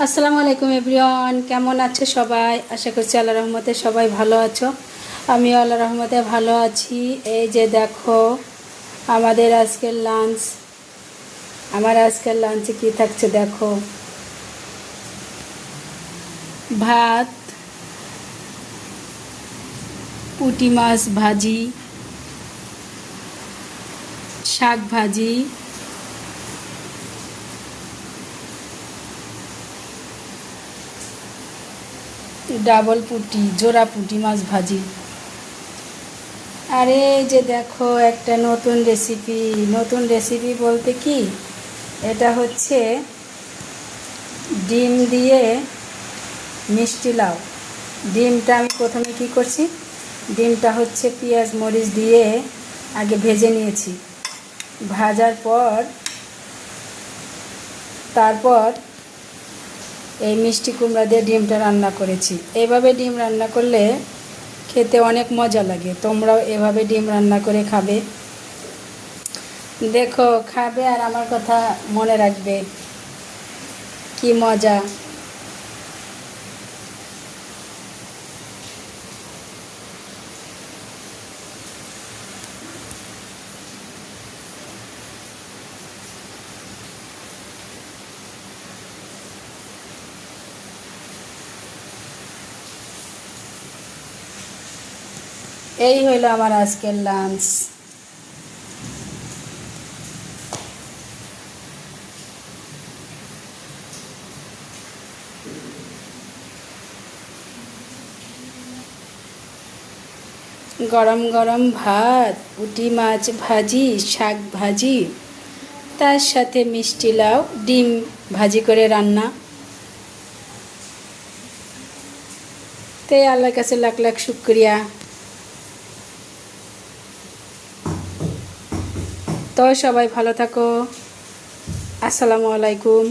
আসসালামু আলাইকুম এভরিওয়ান, কেমন আছো সবাই? আশা করছি আল্লাহর রহমতে সবাই ভালো আছো। আমিও আল্লাহর রহমতে ভালো আছি। এই যে দেখো আমাদের আজকের লাঞ্চ। আমার আজকের লাঞ্চে কি থাকছে দেখো, ভাত, পুঁটি মাছ ভাজি, শাক ভাজি, ডাবল পুঁটি, জোড়া পুঁটি মাছ ভাজি। আর এই যে দেখো একটা নতুন রেসিপি বলতে কি, এটা হচ্ছে ডিম দিয়ে মিষ্টি লাউ। ডিমটা আমি প্রথমে কি করছি, ডিমটা হচ্ছে পেঁয়াজ মরিচ দিয়ে আগে ভেজে নিয়েছি। ভাজার পর তারপর এই মিষ্টি কুমড়া দিয়ে ডিমটা রান্না করেছি। এভাবে ডিম রান্না করলে খেতে অনেক মজা লাগে। তোমরাও এভাবে ডিম রান্না করে খাবে, দেখো খাবে আর আমার কথা মনে রাখবে, কি মজা। এই হইলো আমার আজকের লাঞ্চ। গরম গরম ভাত, পুঁটি মাছ ভাজি, শাক ভাজি, তার সাথে মিষ্টি লাউ, ডিম ভাজি করে রান্না। তাই আল্লাহর কাছে লাখ লাখ শুক্রিয়া। তো সবাই ভালো থাকো। আসসালামু আলাইকুম।